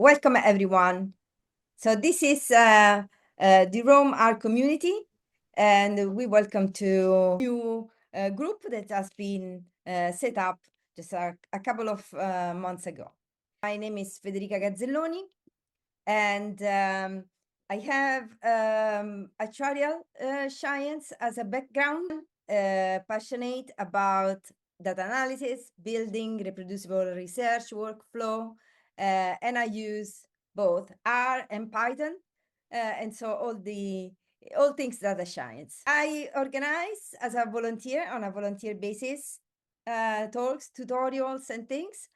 Welcome, everyone. So this is the Rome Art Community, and we welcome to a new group that has been set up just a couple of months ago. My name is Federica Gazzelloni, and I have actuarial science as a background, passionate about data analysis, building reproducible research workflow, and I use both R and Python, and so all things data science. I organize as a volunteer on a volunteer basis talks, tutorials, and things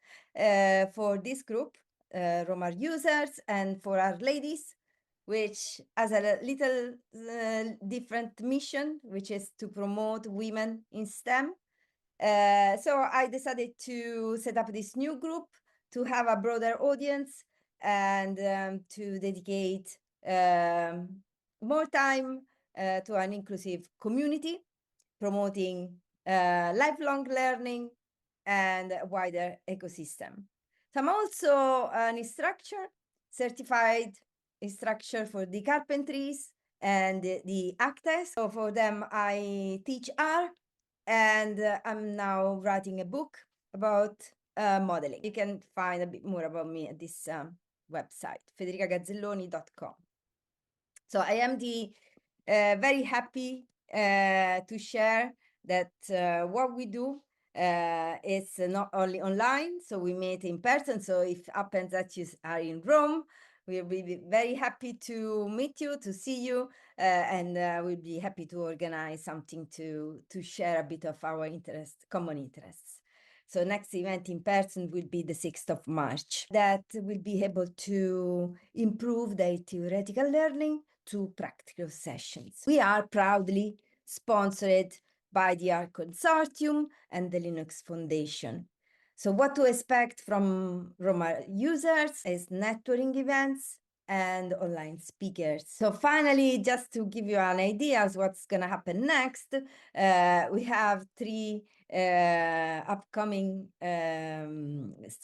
for this group, Roma users, and for our ladies, which has a little different mission, which is to promote women in STEM. So I decided to set up this new group to have a broader audience and to dedicate more time to an inclusive community, promoting lifelong learning and a wider ecosystem. So I'm also an instructor, certified instructor for the carpentries and the ACTES. So for them, I teach R, and I'm now writing a book about modeling. You can find a bit more about me at this website, federicagazzelloni.com. So I am very happy to share that what we do is not only online, so we meet in person. So if it happens that you are in Rome, we'll be very happy to meet you, to see you, and we'll be happy to organize something to share a bit of our common interests. So next event in person will be the 6th of March. That will be able to improve their theoretical learning to practical sessions. We are proudly sponsored by the R Consortium and the Linux Foundation. So what to expect from Roma users is networking events and online speakers. So finally, just to give you an idea of what's going to happen next, we have 3 upcoming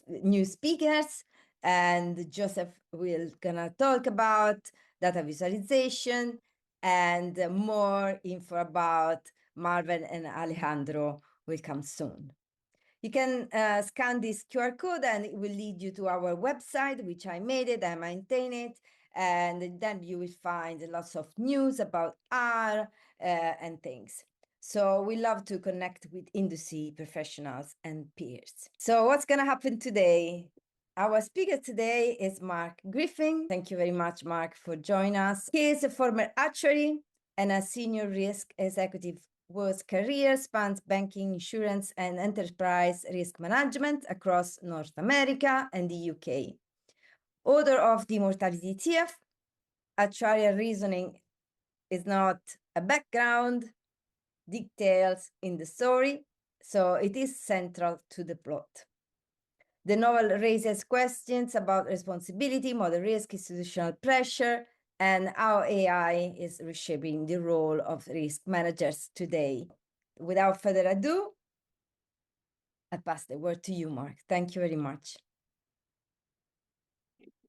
new speakers, and Joseph will gonna talk about data visualization and more info about Marvin and Alejandro will come soon. You can scan this QR code and it will lead you to our website, which I made it, I maintain it, and then you will find lots of news about R and things. So we love to connect with industry professionals and peers. So what's going to happen today? Our speaker today is Mark Griffin. Thank you very much, Mark, for joining us. He is a former actuary and a senior risk executive whose career spans banking, insurance, and enterprise risk management across North America and the UK. Author of The Mortality Thief, actuarial reasoning is not a background, details in the story, so it is central to the plot. The novel raises questions about responsibility, model risk, institutional pressure, and how AI is reshaping the role of risk managers today. Without further ado, I pass the word to you, Mark. Thank you very much.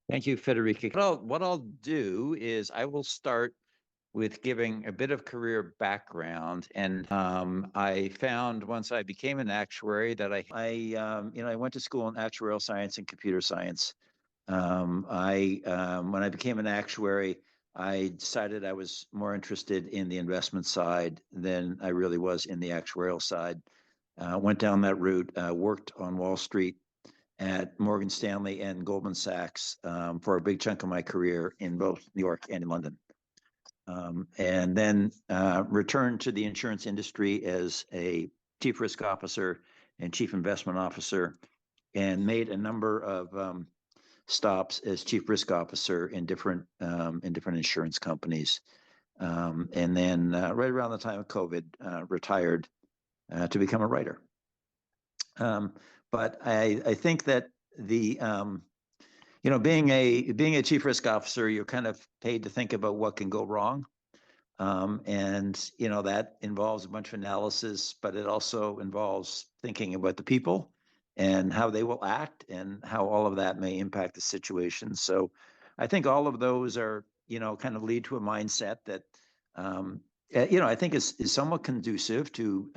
Thank you, Federica. What I'll do is I will start with giving a bit of career background. And I found once I became an actuary that I went to school in actuarial science and computer science. When I became an actuary, I decided I was more interested in the investment side than I really was in the actuarial side. Went down that route, worked on Wall Street at Morgan Stanley and Goldman Sachs for a big chunk of my career in both New York and in London. And then returned to the insurance industry as a chief risk officer and chief investment officer, and made a number of stops as chief risk officer in different insurance companies. And then right around the time of COVID, retired to become a writer. But I think that the being a chief risk officer, you're kind of paid to think about what can go wrong. And that involves a bunch of analysis, but it also involves thinking about the people and how they will act and how all of that may impact the situation. So I think all of those are, kind of lead to a mindset that, I think is somewhat conducive to,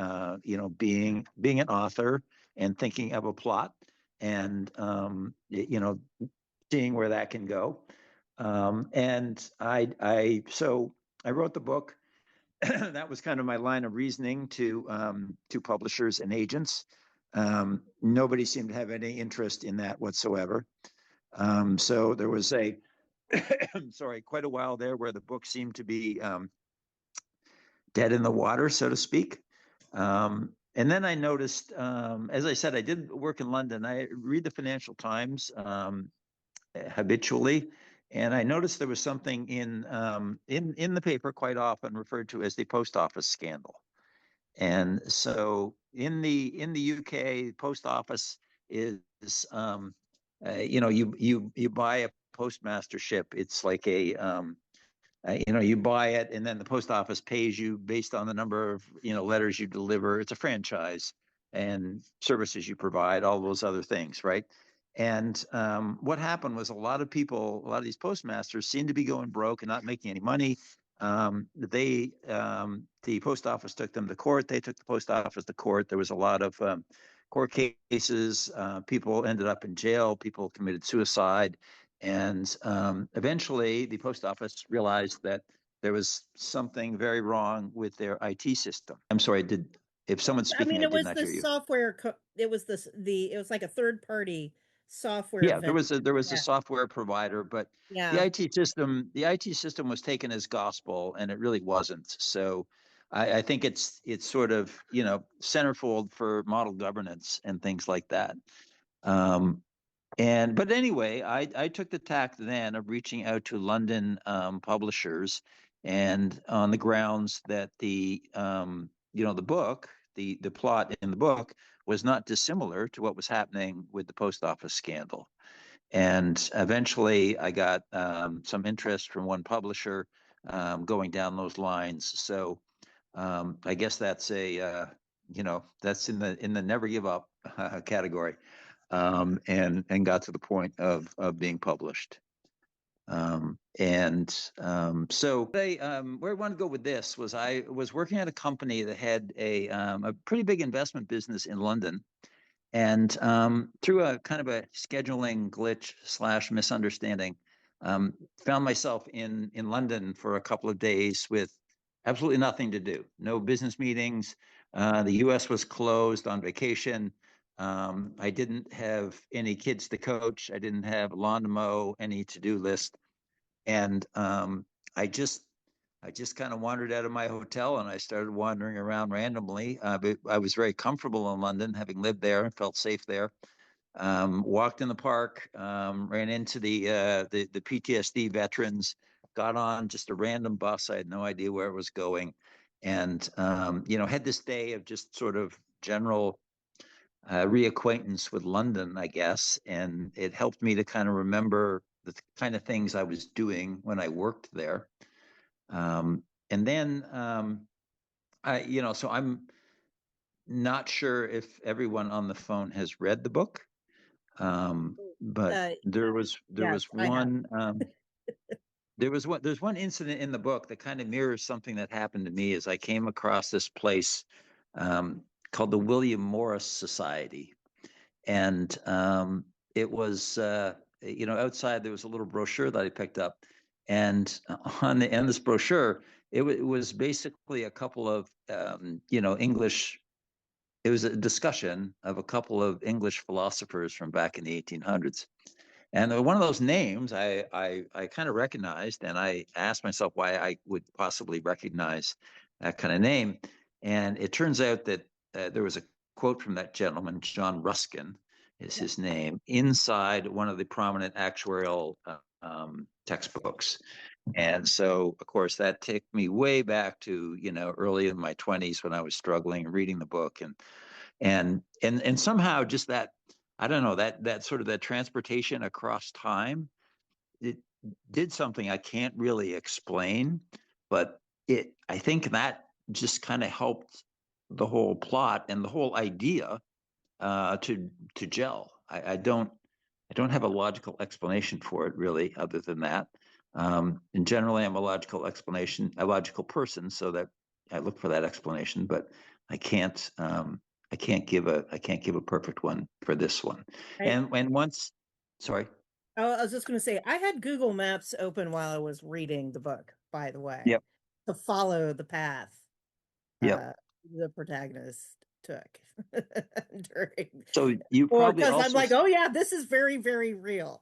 being an author and thinking of a plot and, seeing where that can go. And so I wrote the book. That was kind of my line of reasoning to publishers and agents. Nobody seemed to have any interest in that whatsoever. So there was quite a while there where the book seemed to be dead in the water, so to speak. And then I noticed, as I said, I did work in London. I read the Financial Times habitually, and I noticed there was something in the paper quite often referred to as the post office scandal. And so in the UK, post office is you buy a postmastership. It's like you buy it, and then the post office pays you based on the number of letters you deliver. It's a franchise and services you provide, all those other things, right? And what happened was a lot of these postmasters seemed to be going broke and not making any money. The post office took them to court. They took the post office to court. There was a lot of court cases. People ended up in jail. People committed suicide. And eventually, the post office realized that there was something very wrong with their IT system. I'm sorry, if someone's speaking, I did not hear you. Software. It was it was like a third party software. Yeah, there was a software provider, but the IT system was taken as gospel, and it really wasn't. So I think it's sort of centerfold for model governance and things like that. But anyway, I took the tack then of reaching out to London publishers, and on the grounds that the book, the plot in the book was not dissimilar to what was happening with the post office scandal. And eventually I got some interest from one publisher going down those lines. So I guess that's that's in the never give up category. And got to the point of being published. So where I want to go with this was I was working at a company that had a pretty big investment business in London, and through a kind of a scheduling glitch / misunderstanding, found myself in London for a couple of days with absolutely nothing to do, no business meetings. The U.S. was closed on vacation. I didn't have any kids to coach. I didn't have lawn to mow, any to-do list. And I just kind of wandered out of my hotel and I started wandering around randomly. But I was very comfortable in London, having lived there and felt safe there. Walked in the park, ran into the PTSD veterans, got on just a random bus. I had no idea where it was going. And, had this day of just sort of general reacquaintance with London, I guess, and it helped me to kind of remember the kind of things I was doing when I worked there. And then so I'm not sure if everyone on the phone has read the book, but there's one incident in the book that kind of mirrors something that happened to me as I came across this place called the William Morris Society. And it was, outside there was a little brochure that I picked up. And on the end of this brochure, it was basically a couple of, English, it was a discussion of a couple of English philosophers from back in the 1800s. And one of those names I kind of recognized, and I asked myself why I would possibly recognize that kind of name. And it turns out that there was a quote from that gentleman, John Ruskin is his name, inside one of the prominent actuarial textbooks. And so, of course, that took me way back to, early in my 20s when I was struggling reading the book. And somehow just that, I don't know, that sort of that transportation across time, it did something I can't really explain, but I think that just kind of helped the whole plot and the whole idea to gel. I don't have a logical explanation for it really, other than that. And generally, I'm a logical person, so that I look for that explanation. But I can't give a perfect one for this one. And once, sorry. Oh, I was just going to say, I had Google Maps open while I was reading the book, by the way, Yep. to follow the path Yep. the protagonist took during. So you Or probably because I'm also like, oh yeah, this is very, very real.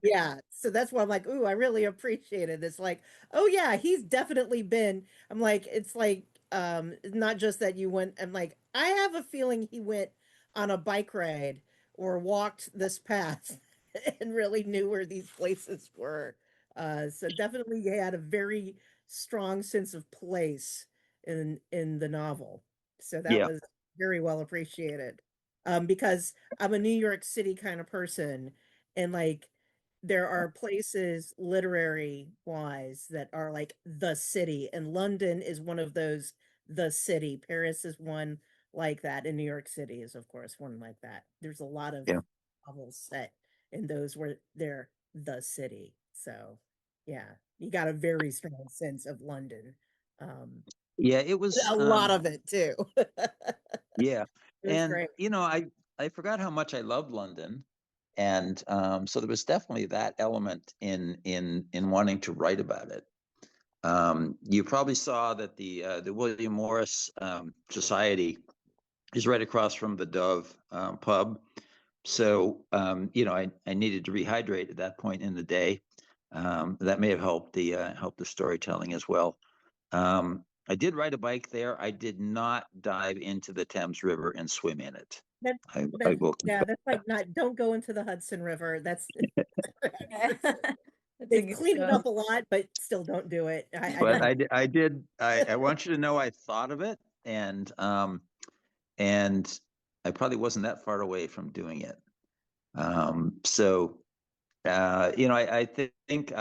Yeah. So that's why I'm like, ooh, I really appreciate it. It's like, oh yeah, he's definitely been. I'm like, it's like, not just that you went. I'm like, I have a feeling he went on a bike ride or walked this path and really knew where these places were. So definitely he had a very strong sense of place in the novel. So that yeah was very well appreciated. Because I'm a New York City kind of person, and like there are places literary wise that are like the city, and London is one of those, the city. Paris is one like that, and New York City is of course one like that. There's a lot of yeah novels set in those where they're the city. So yeah, you got a very strong sense of London. Um, yeah it was a lot of it too. yeah. It was And great. I forgot how much I loved London. And so there was definitely that element in wanting to write about it. You probably saw that the William Morris Society is right across from the Dove pub. So I needed to rehydrate at that point in the day. That may have helped the storytelling as well. I did ride a bike there. I did not dive into the Thames River and swim in it. That I will yeah, confess. that's like not, don't go into the Hudson River. That's That's a they've good cleaned it choice. up a lot, but still don't do it. I But don't. I want you to know I thought of it, and I probably wasn't that far away from doing it. So I think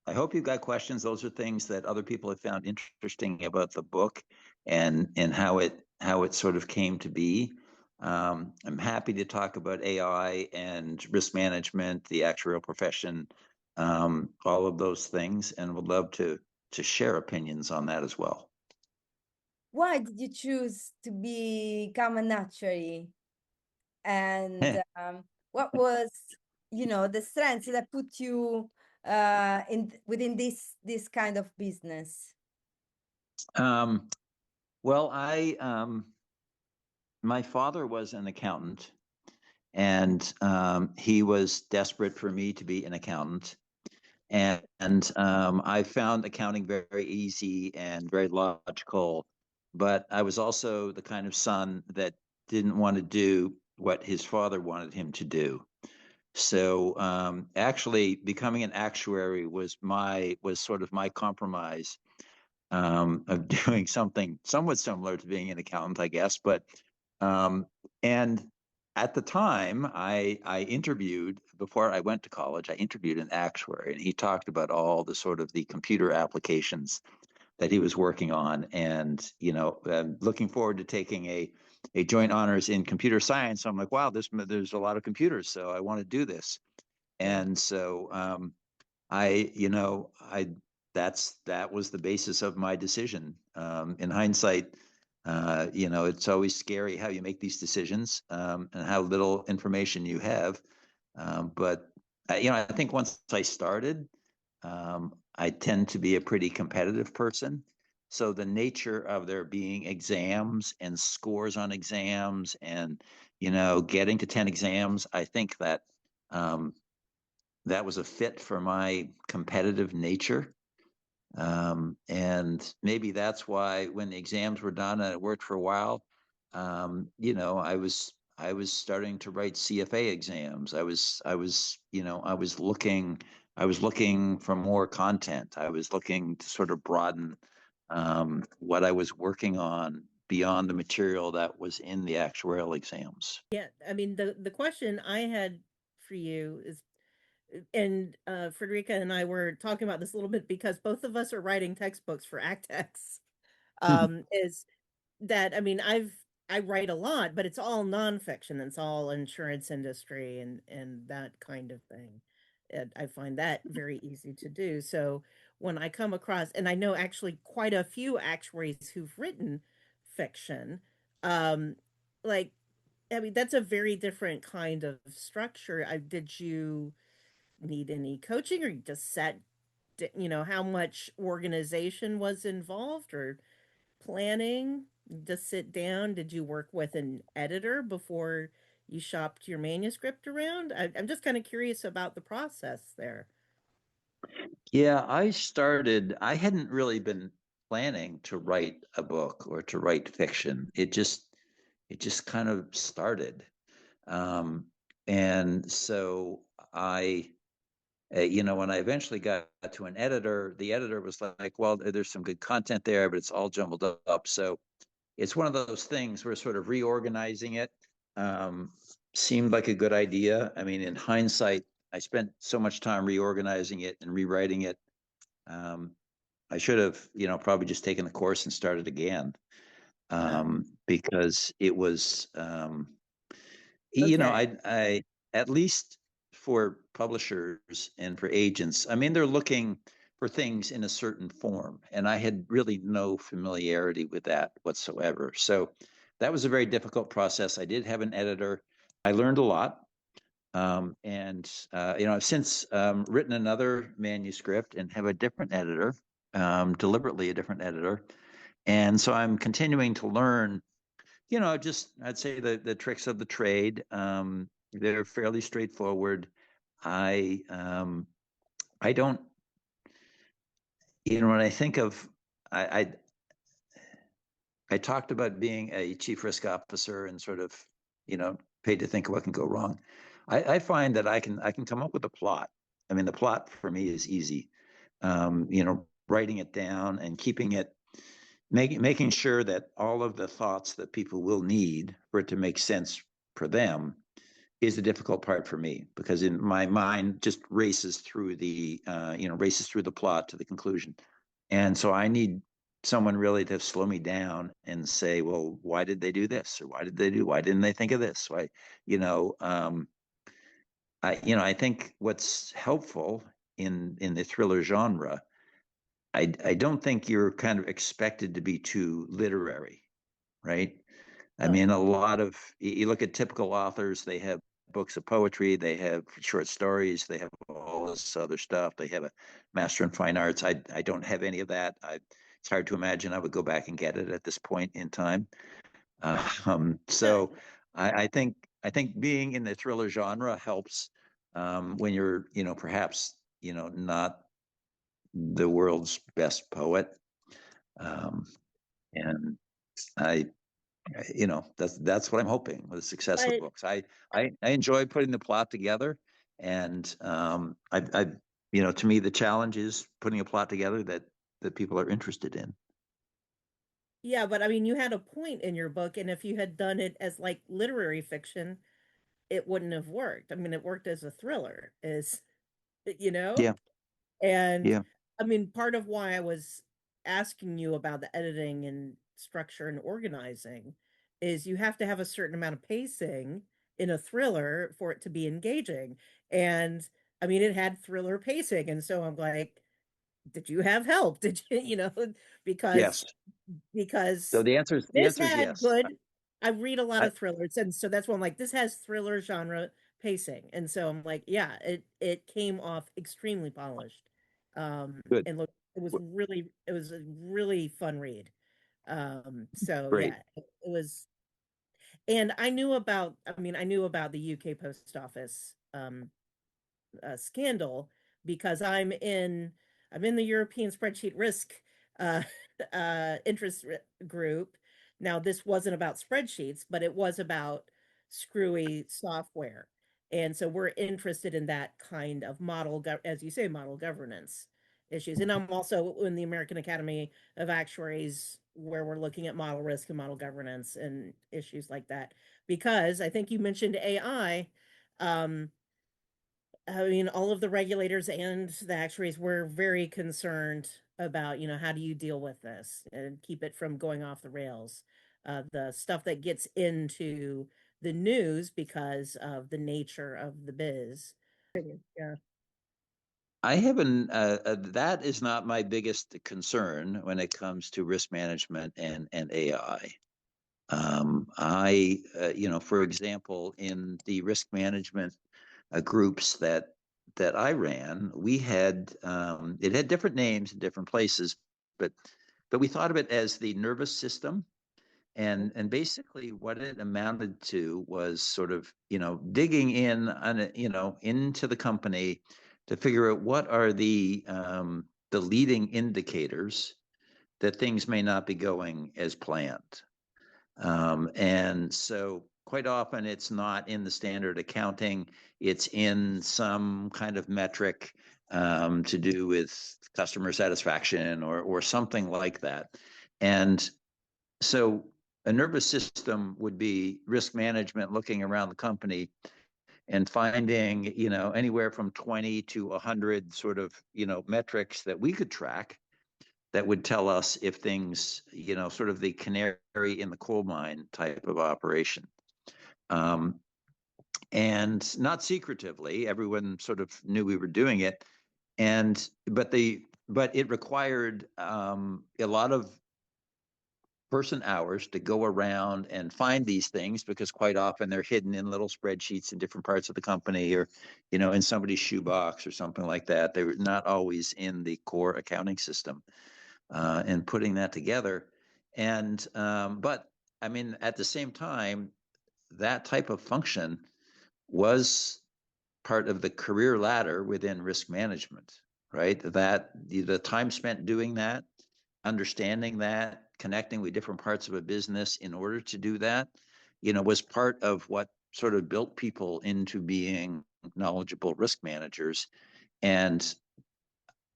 I hope you've got questions. Those are things that other people have found interesting about the book, and how it sort of came to be. I'm happy to talk about AI and risk management, the actuarial profession, all of those things, and would love to share opinions on that as well. Why did you choose to become an actuary? And what was, the strengths that put you within this kind of business? Well, my father was an accountant, and he was desperate for me to be an accountant. And I found accounting very, very easy and very logical, but I was also the kind of son that didn't want to do what his father wanted him to do. So actually, becoming an actuary was sort of my compromise of doing something somewhat similar to being an accountant, I guess. But and at the time, I interviewed, before I went to college. I interviewed an actuary, and he talked about all the sort of the computer applications that he was working on, and looking forward to taking a joint honors in computer science. So I'm like, wow, there's a lot of computers, so I want to do this. And so I that was the basis of my decision. In hindsight, it's always scary how you make these decisions, and how little information you have. But I think once I started, I tend to be a pretty competitive person. So the nature of there being exams and scores on exams, and getting to 10 exams, I think um, that was a fit for my competitive nature. And maybe that's why when the exams were done and it worked for a while, I was starting to write CFA exams. I was looking for more content. I was looking to sort of broaden what I was working on beyond the material that was in the actuarial exams. Yeah, I mean the question I had for you is, and Frederica and I were talking about this a little bit because both of us are writing textbooks for ACTEX. Is that, I mean, I write a lot, but it's all nonfiction. It's all insurance industry and that kind of thing. And I find that very easy to do. So when I come across, and I know actually quite a few actuaries who've written fiction, um, like I mean, that's a very different kind of structure. Did you need any coaching, or you just sat, how much organization was involved or planning? Just sit down? Did you work with an editor before you shopped your manuscript around? I'm just kind of curious about the process there. Yeah, I hadn't really been planning to write a book or to write fiction. It just kind of started. Um, and so when I eventually got to an editor, the editor was like, well, there's some good content there, but it's all jumbled up. So it's one of those things where sort of reorganizing it um, seemed like a good idea. I mean, in hindsight, I spent so much time reorganizing it and rewriting it. Um, I should have, probably just taken the course and started again because it was, Okay. I at least for publishers and for agents, I mean, they're looking for things in a certain form, and I had really no familiarity with that whatsoever. So that was a very difficult process. I did have an editor. I learned a lot. I've since written another manuscript and have a different editor, deliberately a different editor. And so I'm continuing to learn, just I'd say the tricks of the trade. They're fairly straightforward. I don't, when I think of, I I talked about being a chief risk officer and sort of, paid to think what can go wrong. I find that I can come up with a plot. I mean, the plot for me is easy. Writing it down and keeping it, making sure that all of the thoughts that people will need for it to make sense for them is the difficult part for me, because in my mind just races through the plot to the conclusion. And so I need someone really to slow me down and say, well, why did they do this? Or why didn't they think of this? Why, you know, I think what's helpful in the thriller genre, I don't think you're kind of expected to be too literary, right? I Oh, mean, a lot of, you look at typical authors, they have books of poetry, they have short stories, they have all this other stuff. They have a master in fine arts. I don't have any of that. It's hard to imagine I would go back and get it at this point in time. So I think being in the thriller genre helps when you're, perhaps, not the world's best poet. Um, and I that's what I'm hoping with the success of but books. I enjoy putting the plot together, and to me the challenge is putting a plot together that people are interested in. yeah, but I mean, you had a point in your book, and if you had done it as like literary fiction, it wouldn't have worked. I mean, it worked as a thriller, is you know? Yeah, And yeah, I mean, part of why I was asking you about the editing and structure and organizing is you have to have a certain amount of pacing in a thriller for it to be engaging. And I mean, it had thriller pacing. And so I'm like, did you have help? Did you, because yes. So because the this answer is had yes. good, I read a lot I, of thrillers, and so that's why I'm like, this has thriller genre pacing. And so I'm like, yeah, it came off extremely polished. good, And look, it was a really fun read. So great. yeah, it was, and I knew about the UK Post Office scandal because I'm in the European spreadsheet risk uh, interest group. Now, this wasn't about spreadsheets, but it was about screwy software. And so we're interested in that kind of as you say, model governance issues. And I'm also in the American Academy of Actuaries, where we're looking at model risk and model governance and issues like that. Because I think you mentioned AI. Um, I mean, all of the regulators and the actuaries were very concerned about, how do you deal with this and keep it from going off the rails? the stuff that gets into the news because of the nature of the biz. Yeah. I haven't, that is not my biggest concern when it comes to risk management and AI. For example, in the risk management groups that I ran, we had it had different names in different places, but we thought of it as the nervous system, and basically what it amounted to was sort of digging in on into the company to figure out what are the leading indicators that things may not be going as planned. And so quite often it's not in the standard accounting, it's in some kind of metric to do with customer satisfaction or something like that. And so a nervous system would be risk management, looking around the company and finding, anywhere from 20 to 100 sort of, metrics that we could track that would tell us if things, sort of the canary in the coal mine type of operation. And not secretively, everyone sort of knew we were doing it. But it required a lot of person hours to go around and find these things, because quite often they're hidden in little spreadsheets in different parts of the company, or in somebody's shoebox or something like that. They were not always in the core accounting system. And putting that together. But I mean, at the same time, that type of function was part of the career ladder within risk management, right? That the time spent doing that, understanding that, connecting with different parts of a business in order to do that, was part of what sort of built people into being knowledgeable risk managers. And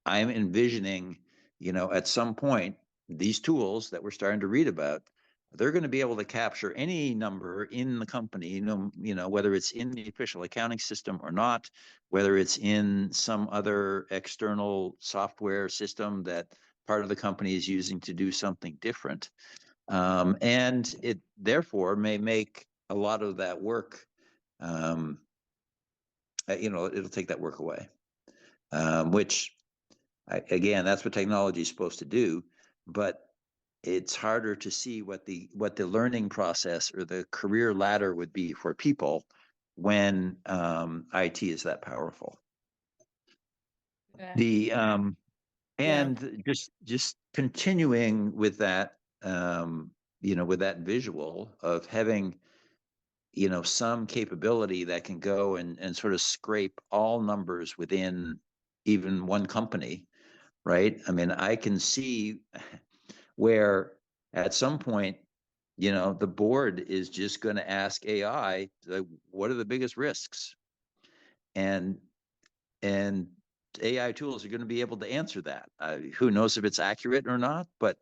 I'm envisioning, at some point, these tools that we're starting to read about, they're going to be able to capture any number in the company, whether it's in the official accounting system or not, whether it's in some other external software system that part of the company is using to do something different. And it therefore may make a lot of that work, it'll take that work away, which again, that's what technology is supposed to do, but it's harder to see what the learning process or the career ladder would be for people when IT is that powerful. The and just continuing with that, with that visual of having some capability that can go and sort of scrape all numbers within even one company. Right. I mean, I can see where at some point, the board is just going to ask AI, what are the biggest risks? And AI tools are going to be able to answer that. Who knows if it's accurate or not, but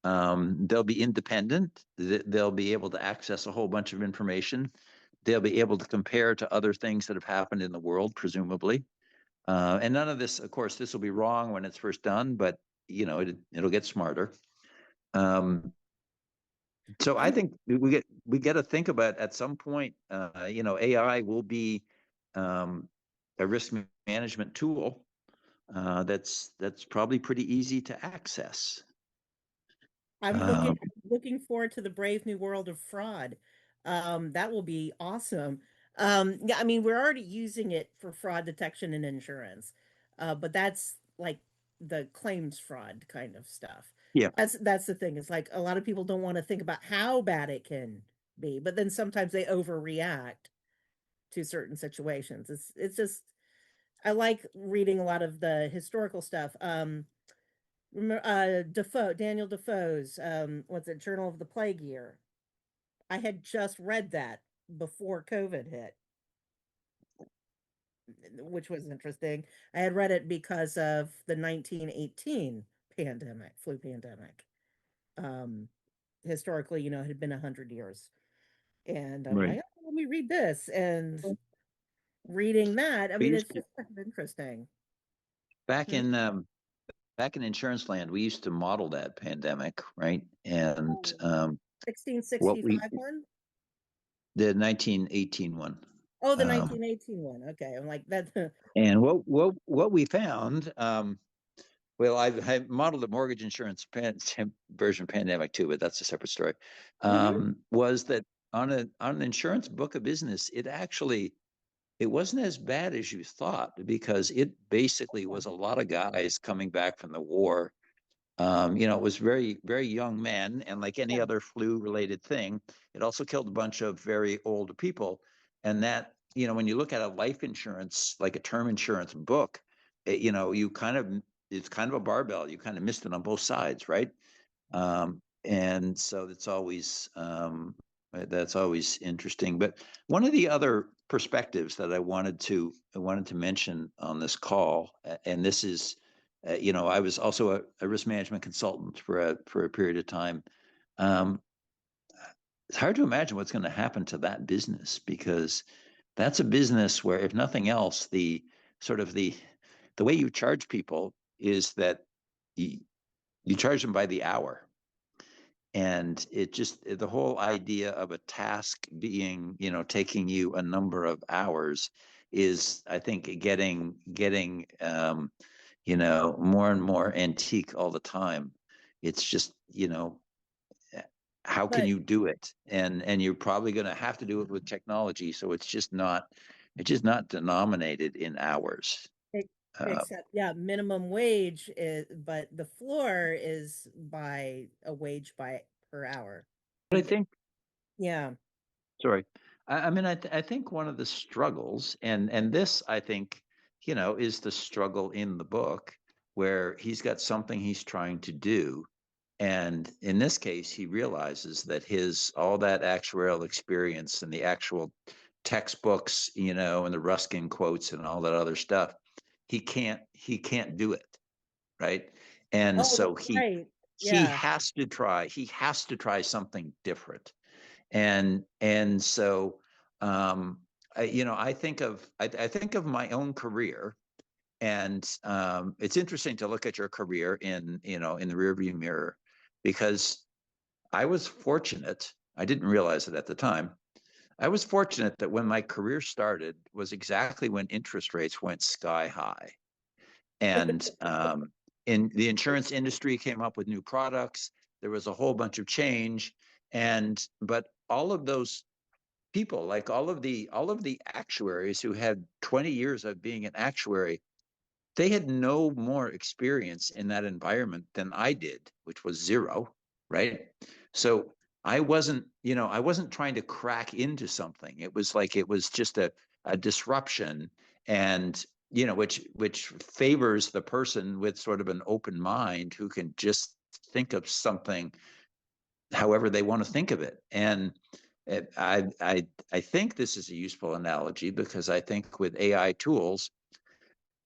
they'll be independent. They'll be able to access a whole bunch of information. They'll be able to compare to other things that have happened in the world, presumably. And none of this, of course, this will be wrong when it's first done, but it'll get smarter. So I think we get to think about at some point, AI will be a risk management tool that's probably pretty easy to access. I'm looking forward to the brave new world of fraud. That will be awesome. Yeah, I mean, we're already using it for fraud detection and insurance, but that's like the claims fraud kind of stuff. Yeah. That's the thing. It's like a lot of people don't want to think about how bad it can be, but then sometimes they overreact to certain situations. It's just I like reading a lot of the historical stuff. Daniel Defoe's what's it, Journal of the Plague Year. I had just read that before COVID hit, which was interesting. I had read it because of the 1918 flu pandemic. Historically, it had been 100 years. And I'm like, oh, let me read this. And reading that, I mean, it's just kind of interesting. Back in insurance land, we used to model that pandemic, right? And what we 1665 one? the 1918 one. Oh, the 1918 one. Okay, I'm like that. And what we found, well, I modeled a mortgage insurance version pandemic too, but that's a separate story. Was that on an insurance book of business, it wasn't as bad as you thought, because it basically was a lot of guys coming back from the war. It was very, very young men, and like any other flu-related thing, it also killed a bunch of very old people. And that, when you look at a life insurance, like a term insurance book, it's kind of a barbell. You kind of missed it on both sides, right? And so that's always interesting. But one of the other perspectives that I wanted to mention on this call, and this is, I was also a risk management consultant for a period of time. It's hard to imagine what's going to happen to that business, because that's a business where, if nothing else, the way you charge people is that you charge them by the hour. And the whole idea of a task being, taking you a number of hours is, I think, getting more and more antique all the time. It's just, how can you do it? And you're probably going to have to do it with technology. So it's just not denominated in hours. Except, minimum wage is, but the floor is by a wage per hour. But I think, sorry, I think one of the struggles, and this, I think, is the struggle in the book, where he's got something he's trying to do. And in this case, he realizes that all that actuarial experience and the actual textbooks, and the Ruskin quotes and all that other stuff, he can't do it, right? And so he has to try something different. And so I think of my own career, and it's interesting to look at your career in the rearview mirror, because I was fortunate. I didn't realize it at the time. I was fortunate that when my career started was exactly when interest rates went sky high, and in the insurance industry came up with new products. There was a whole bunch of change, but all of those people, like all of the actuaries who had 20 years of being an actuary, they had no more experience in that environment than I did, which was zero, right? So I wasn't trying to crack into something. It was just a disruption, and which favors the person with sort of an open mind, who can just think of something however they want to think of it. And I think this is a useful analogy, because I think with AI tools,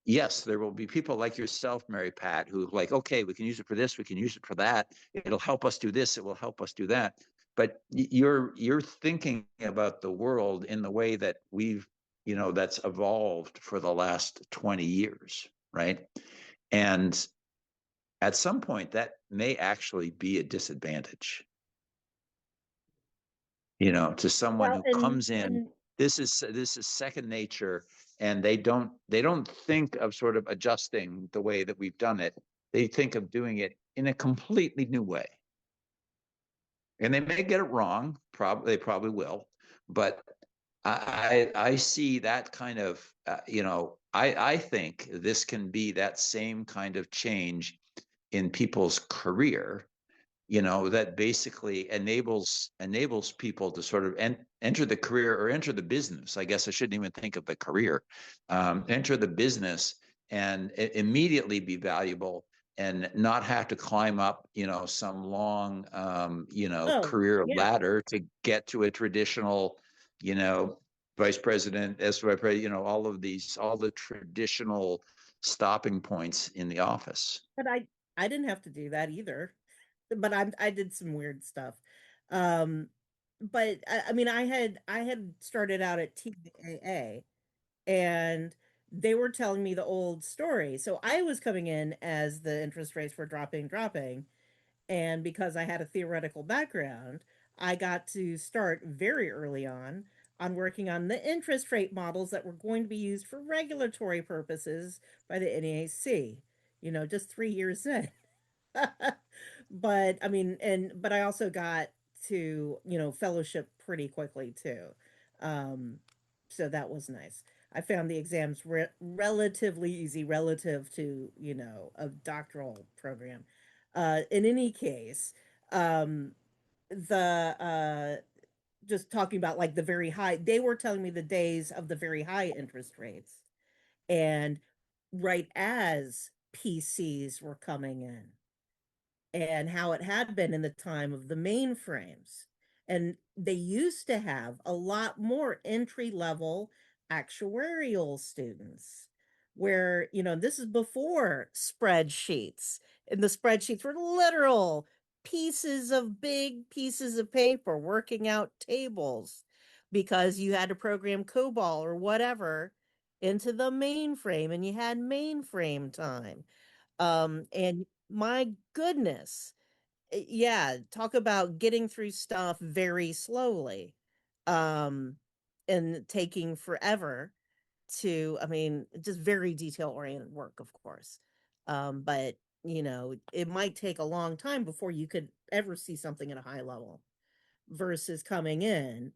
yes, there will be people like yourself, Mary Pat, who like, okay, we can use it for this, we can use it for that. It'll help us do this, it will help us do that. But you're thinking about the world in the way that that's evolved for the last 20 years, right? And at some point, that may actually be a disadvantage, to someone who comes in. This is second nature, and they don't think of sort of adjusting the way that we've done it. They think of doing it in a completely new way, and they may get it wrong. They probably will, but I see that kind of I think this can be that same kind of change in people's career, that basically enables people to sort of enter the career, or enter the business. I guess I shouldn't even think of the career. Enter the business and immediately be valuable, and not have to climb up, some long, career ladder to get to a traditional, vice president, SVP, all the traditional stopping points in the office. But I didn't have to do that either. But I did some weird stuff. But I had started out at TAA, and they were telling me the old story. So I was coming in as the interest rates were dropping. And because I had a theoretical background, I got to start very early on working on the interest rate models that were going to be used for regulatory purposes by the NAIC, just 3 years in. But I mean, but I also got to, fellowship pretty quickly too. Um, so that was nice. I found the exams relatively easy relative to, a doctoral program. In any case, um, the just talking about like the very high, they were telling me the days of the very high interest rates. And right as PCs were coming in, and how it had been in the time of the mainframes. And they used to have a lot more entry level actuarial students where, this is before spreadsheets, and the spreadsheets were literal big pieces of paper working out tables because you had to program COBOL or whatever into the mainframe, and you had mainframe time. And my goodness, yeah, talk about getting through stuff very slowly, um, and taking forever to, I mean, just very detail oriented work, of course. But it might take a long time before you could ever see something at a high level versus coming in,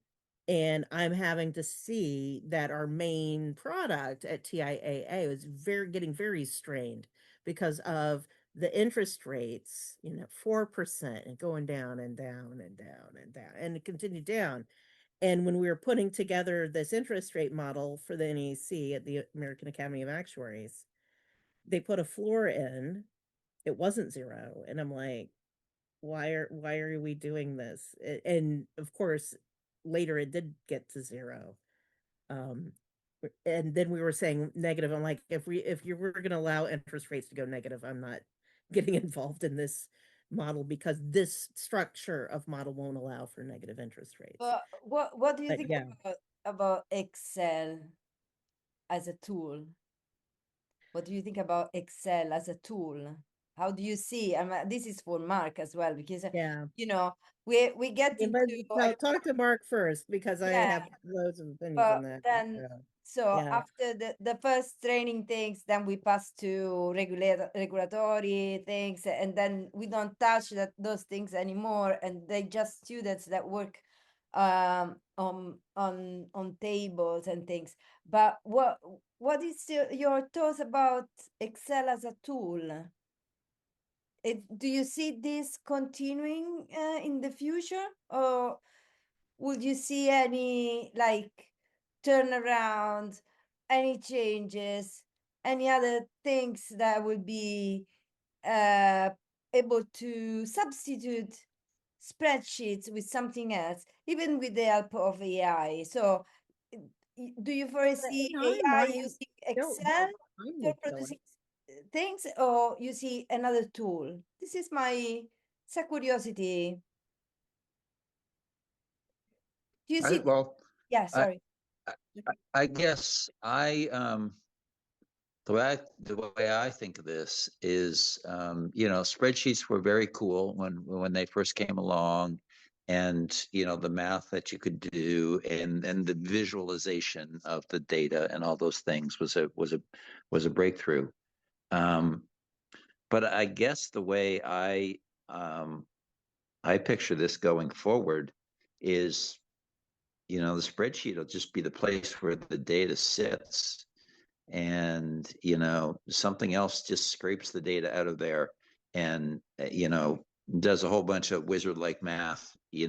and I'm having to see that our main product at TIAA is getting very strained because of the interest rates, 4% and going down and down and down and down, and it continued down. And when we were putting together this interest rate model for the NEC at the American Academy of Actuaries, they put a floor in. It wasn't zero. And I'm like, why are we doing this? And of course, later it did get to zero. Um, and then we were saying negative. I'm like, if you were going to allow interest rates to go negative, I'm not getting involved in this model because this structure of model won't allow for negative interest rates. But what do you But think yeah, about Excel as a tool? What do you think about Excel as a tool? How do you see? This is for Mark as well, because yeah. we get Yeah, into but talk to Mark first because I yeah, have loads of opinions but on that. then so Yeah. after the first training things, then we pass to regulatory things, and then we don't touch those things anymore, and they just students that work on tables and things. But what is your thoughts about Excel as a tool? Do you see this continuing in the future, or would you see any like turnaround, any changes, any other things that would be uh, able to substitute spreadsheets with something else, even with the help of AI? So, do you foresee AI AI might using still Excel have time for to kill it. producing things, or you see another tool? This is my curiosity. Do you see? Well, Yeah, I, sorry. I guess the way I think of this is, spreadsheets were very cool when they first came along, and the math that you could do and the visualization of the data and all those things was a breakthrough. But I guess the way I picture this going forward is, the spreadsheet will just be the place where the data sits, and something else just scrapes the data out of there and does a whole bunch of wizard like math. You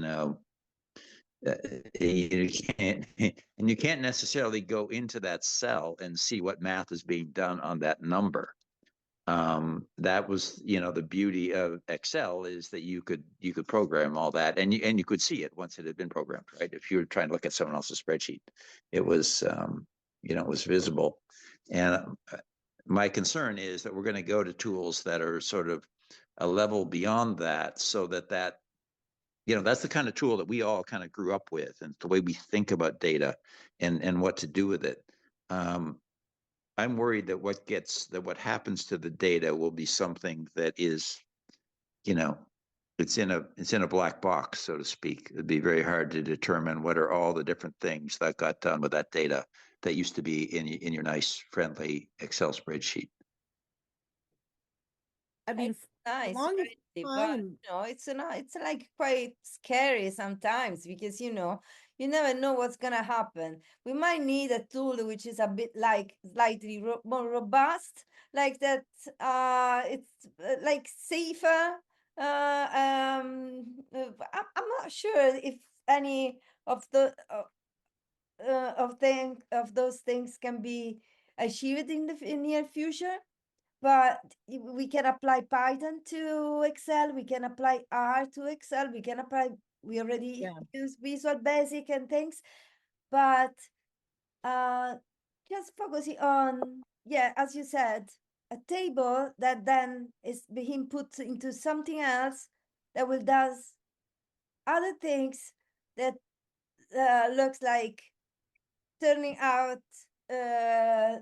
can't and you can't necessarily go into that cell and see what math is being done on that number. That was the beauty of Excel, is that you could program all that, and you could see it once it had been programmed, right? If you were trying to look at someone else's spreadsheet, it was it was visible. And my concern is that we're going to go to tools that are sort of a level beyond that, so that that's the kind of tool that we all kind of grew up with, and the way we think about data and what to do with it. I'm worried that what happens to the data will be something that is, it's in a black box, so to speak. It'd be very hard to determine what are all the different things that got done with that data that used to be in your nice, friendly Excel spreadsheet. I mean, It's nice, longest right? But time, it's like quite scary sometimes because you never know what's gonna happen. We might need a tool which is a bit like slightly more robust, like that. It's like safer. I'm not sure if any of the of those things can be achieved in the near future. But we can apply Python to Excel, we can apply R to Excel, we already yeah. use Visual Basic and things, but just focusing on, yeah, as you said, a table that then is being put into something else that will does other things that looks like turning out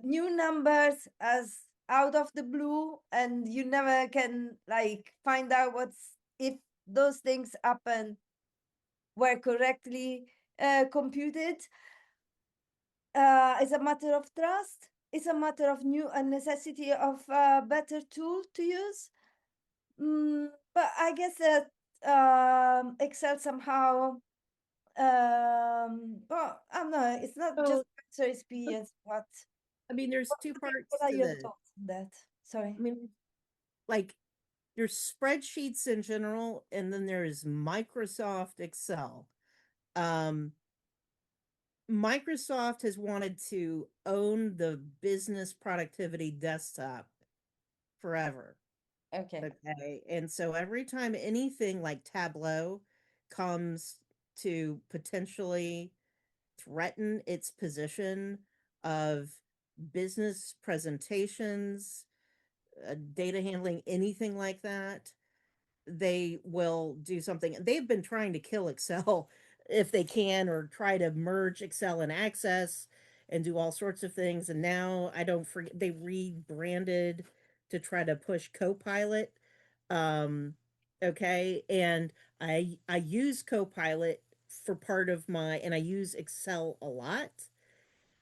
new numbers as out of the blue, and you never can like find out what's if those things happen were correctly computed. It's a matter of trust. It's a matter of a necessity of a better tool to use. But I guess that Excel somehow well, I don't know, it's not just So, user experience, but I mean, there's two parts what are to your this. thoughts on that? Sorry. I mean, like, there's spreadsheets in general, and then there's Microsoft Excel. Um, Microsoft has wanted to own the business productivity desktop forever. Okay. Okay. And so every time anything like Tableau comes to potentially threaten its position of business presentations, data handling, anything like that, they will do something. They've been trying to kill Excel if they can, or try to merge Excel and Access and do all sorts of things. And now I don't forget, they rebranded to try to push Copilot. Um, okay. And I use Copilot for part of and I use Excel a lot,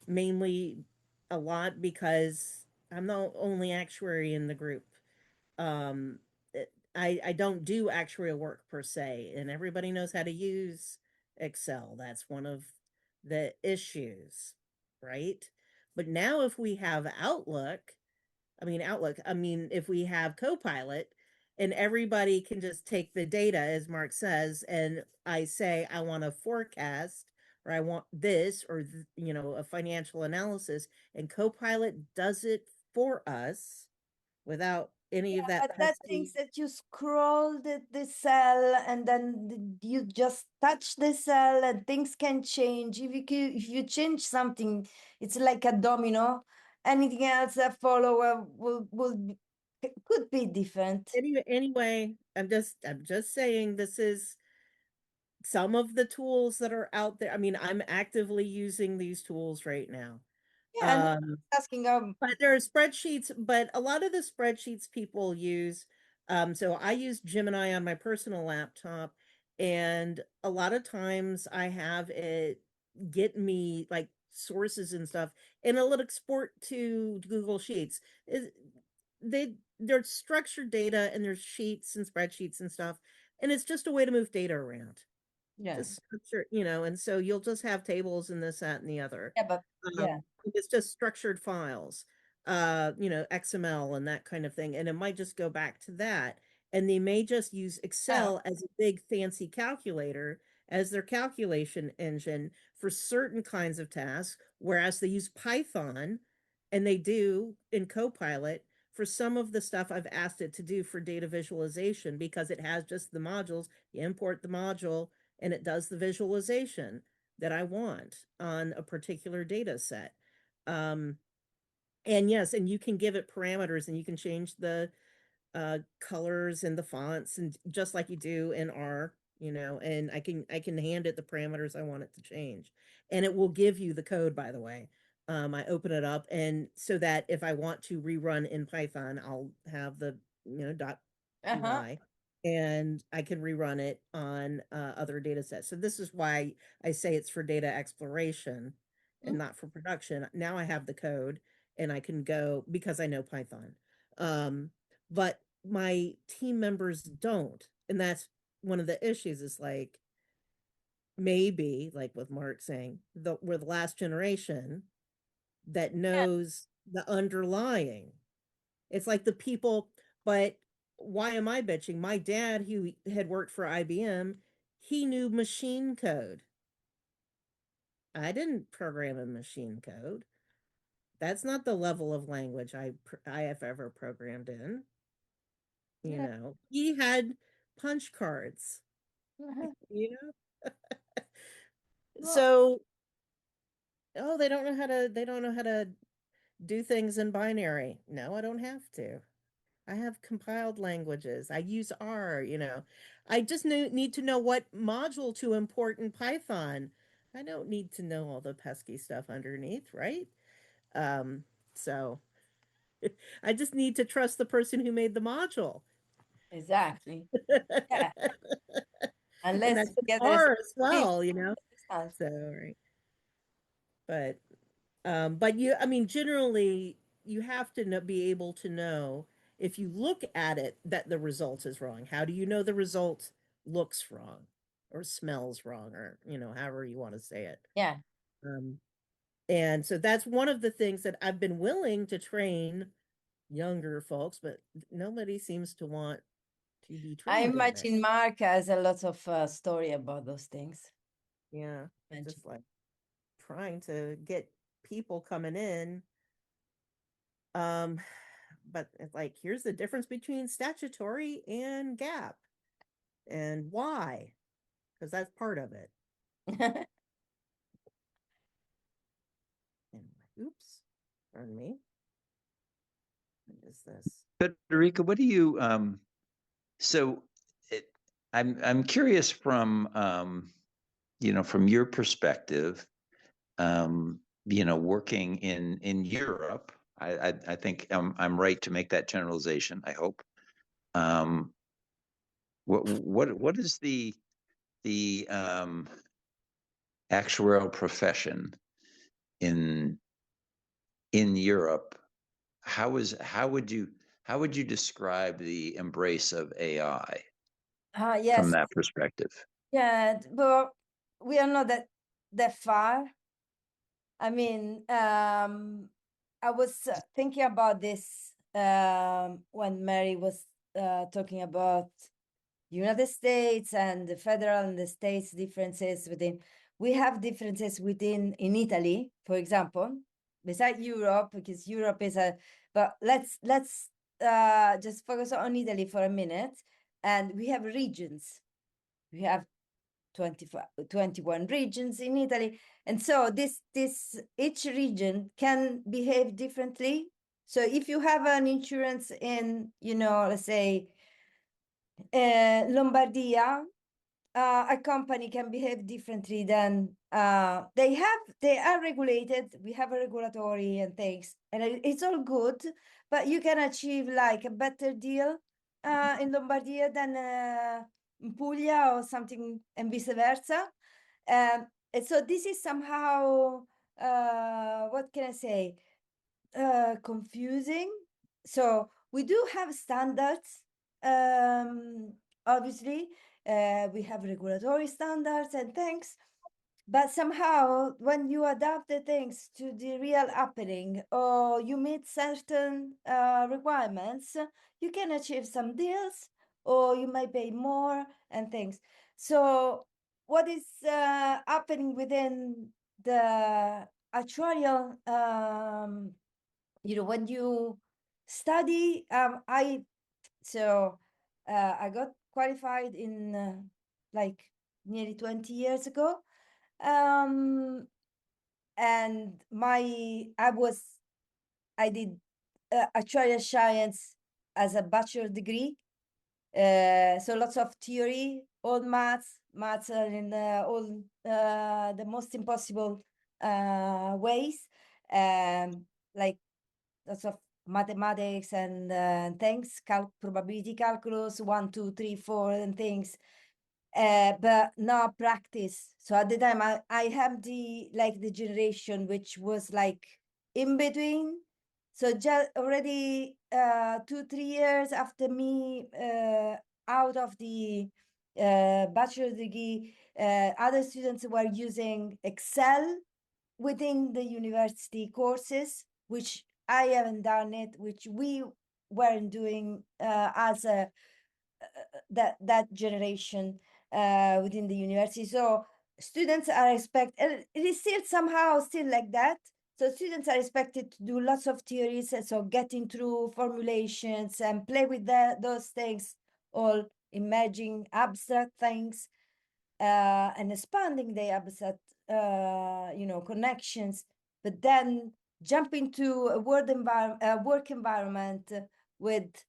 mainly a lot because I'm the only actuary in the group. um I don't do actuarial work per se, and everybody knows how to use Excel. That's one of the issues, right? But now if we have Outlook, if we have Copilot and everybody can just take the data, as Mark says, and I say, I want a forecast, or I want this, or, a financial analysis, and Copilot does it for us without any of that But that pesky. things that you scroll the cell and then you just touch the cell and things can change. If you change something, it's like a domino. Anything else that follow could be different. Anyway, I'm just saying, this is some of the tools that are out there. I mean, I'm actively using these tools right now. Yeah, and Um, asking but there are spreadsheets, but a lot of the spreadsheets people use, so I use Gemini on my personal laptop, and a lot of times I have it get me like sources and stuff, and it'll export to Google Sheets. They're structured data, and there's sheets and spreadsheets and stuff, and it's just a way to move data around. yeah, Just structure, and so you'll just have tables and this, that, and the other. yeah, but yeah. It's just structured files, XML and that kind of thing. And it might just go back to that. And they may just use Oh, Excel as a big fancy calculator as their calculation engine for certain kinds of tasks, whereas they use Python, and they do in Copilot for some of the stuff I've asked it to do for data visualization, because it has just the modules. You import the module and it does the visualization that I want on a particular data set. Um, and yes, and you can give it parameters, and you can change the colors and the fonts, and just like you do in R, and I can hand it the parameters I want it to change, and it will give you the code, by the way. I open it up, and so that if I want to rerun in Python, I'll have the dot uh-huh. .py. and I can rerun it on other data sets. So this is why I say it's for data exploration and not for production. Now I have the code and I can go because I know Python. But my team members don't. And that's one of the issues is like, maybe like with Mark saying, we're the last generation that knows the underlying. It's like the people, but why am I bitching? My dad, who had worked for IBM, he knew machine code. I didn't program in machine code. That's not the level of language I have ever programmed in. You know, he had punch cards, you know? So, oh, they don't know how to do things in binary. No, I don't have to. I have compiled languages. I use R, you know. I just need to know what module to import in Python. I don't need to know all the pesky stuff underneath, right? Um, so I just need to trust the person who made the module. Exactly. Yeah. And Unless that's you in get the R as responsibility. well, you know. So, right. But you, I mean, generally, you have to be able to know if you look at it that the result is wrong. How do you know the result looks wrong or smells wrong or, you know, however you want to say it? Yeah. Um, and so that's one of the things that I've been willing to train younger folks, but nobody seems to want to be I trained in it. imagine Mark has a lot of story about those things. Yeah, Imagine. just like trying to get people coming in. But it's like, here's the difference between statutory and GAAP and why, because that's part of it. And oops, pardon me. What is this? Federica, what do you so I'm curious from you know, from your perspective, you know, working in Europe, I think I'm right to make that generalization, I hope. What is the actuarial profession in Europe? How would you describe the embrace of AI from Yes. that perspective? Yeah, but we are not that far. I mean, I was thinking about this when Mary was talking about United States and the federal and the states differences within. We have differences within in Italy, for example, beside Europe, because Europe is a. But let's just focus on Italy for a minute, and we have regions. We have 21 regions in Italy. And so this each region can behave differently. So if you have an insurance in, you know, let's say Lombardia, a company can behave differently than they are regulated. We have a regulatory and things, and it's all good, but you can achieve like a better deal in Lombardia than in Puglia or something, and vice versa. And so this is somehow what can I say, confusing. So we do have standards, obviously. We have regulatory standards and things, but somehow when you adapt the things to the real happening or you meet certain requirements, you can achieve some deals or you might pay more and things. So what is happening within the actuarial, you know, when you study, I got qualified in like nearly 20 years ago. And I did actuarial science as a bachelor degree. So lots of theory, all maths are in all the most impossible ways. Like lots of mathematics and things, probability calculus, 1, 2, 3, 4, and things, but no practice. So at the time, I have the generation which was like in between. So just already 2, 3 years after me out of the bachelor degree, other students were using Excel within the university courses, which I haven't done it, which we weren't doing as a that generation within the university. So students are expected, it is still somehow still like that. So students are expected to do lots of theories, and so getting through formulations and play with those things, all emerging abstract things, and expanding the abstract, connections. But then jump into a work environment with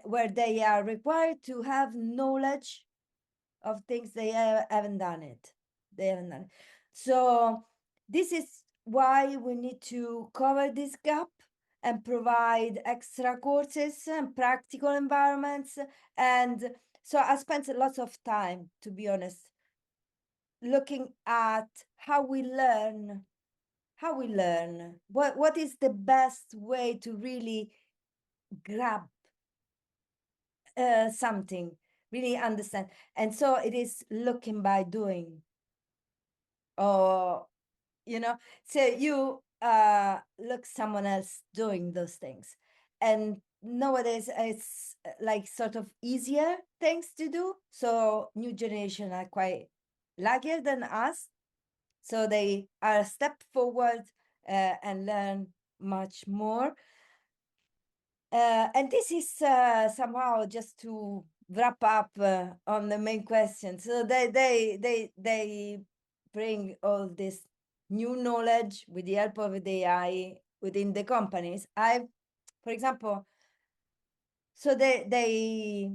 where they are required to have knowledge of things they haven't done it. They haven't done it. So this is why we need to cover this gap and provide extra courses and practical environments. And so I spent a lot of time, to be honest, looking at how we learn, what is the best way to really grab something, really understand. And so it is looking by doing. Or, so you look someone else doing those things. And nowadays it's like sort of easier things to do. So new generation are quite luckier than us. So they are a step forward and learn much more. And this is somehow just to wrap up on the main question. So they bring all this new knowledge with the help of the AI within the companies. For example, so they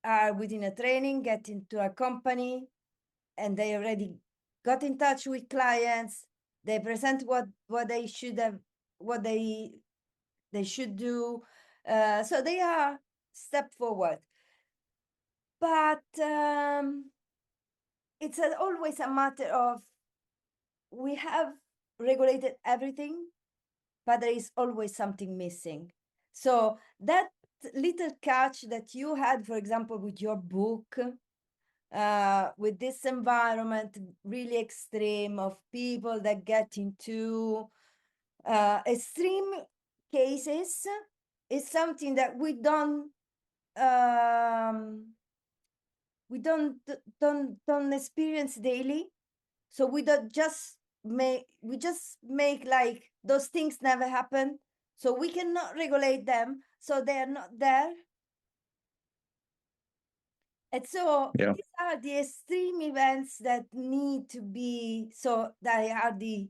are within a training, get into a company, and they already got in touch with clients. They present what they should have, what they should do. So they are step forward. But it's always a matter of, we have regulated everything, but there is always something missing. So that little catch that you had, for example, with your book, with this environment, really extreme, of people that get into extreme cases, is something that we don't experience daily. So we just make like those things never happen. So we cannot regulate them, so they are not there. And so these are the extreme events that need to be, so they are the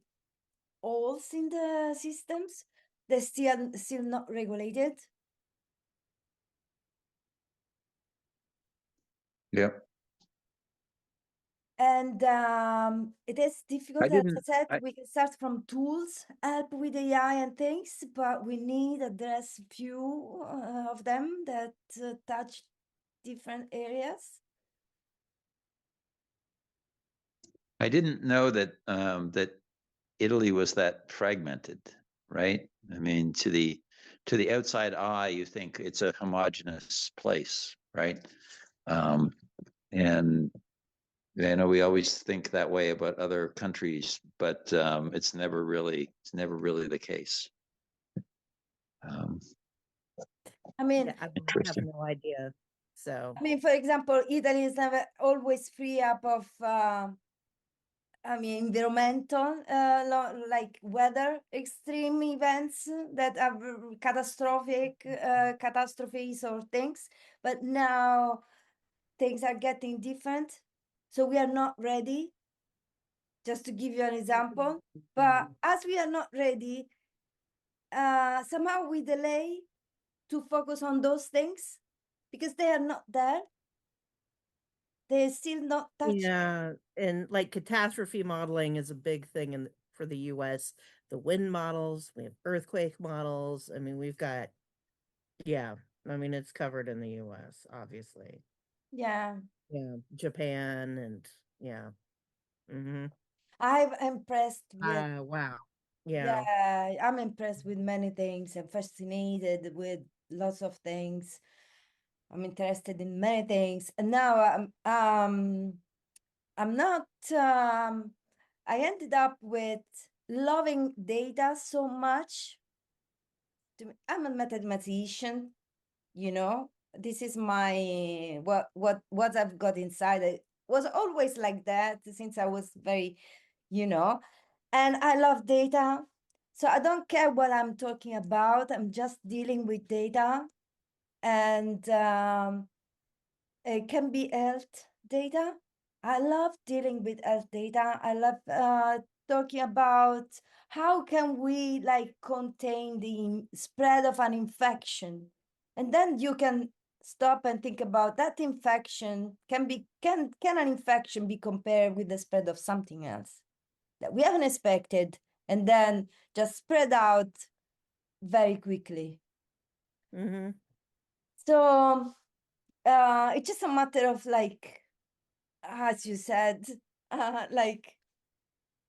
holes in the systems. They're still not regulated. Yeah. And it is difficult. As I said, we can start from tools, help with AI and things, but we need to address few of them that touch different areas. I didn't know that that Italy was that fragmented, right? I mean, to the outside eye, you think it's a homogenous place, right? And I know we always think that way about other countries, but it's never really the case. I mean, I have no idea. So I mean, for example, Italy is never always free up of environmental, like weather extreme events that are catastrophes or things. But now things are getting different. So we are not ready, just to give you an example. But as we are not ready, somehow we delay to focus on those things because they are not there. They're still not touched. Yeah, and like catastrophe modeling is a big thing for the US. the wind models, we have earthquake models. I mean, we've got, yeah, I mean, it's covered in the US, obviously. Yeah. Yeah, Japan and yeah. Mm-hmm. I'm impressed with, Wow. Yeah. yeah, I'm impressed with many things. I'm fascinated with lots of things. I'm interested in many things. And now I'm not, I ended up with loving data so much. I'm a mathematician, you know. This is my what I've got inside. It was always like that since I was very, you know, and I love data. So I don't care what I'm talking about. I'm just dealing with data, and it can be health data. I love dealing with health data. I love talking about how can we like contain the spread of an infection, and then you can stop and think about that infection can an infection be compared with the spread of something else that we haven't expected and then just spread out very quickly. Mm-hmm. So it's just a matter of like, as you said, like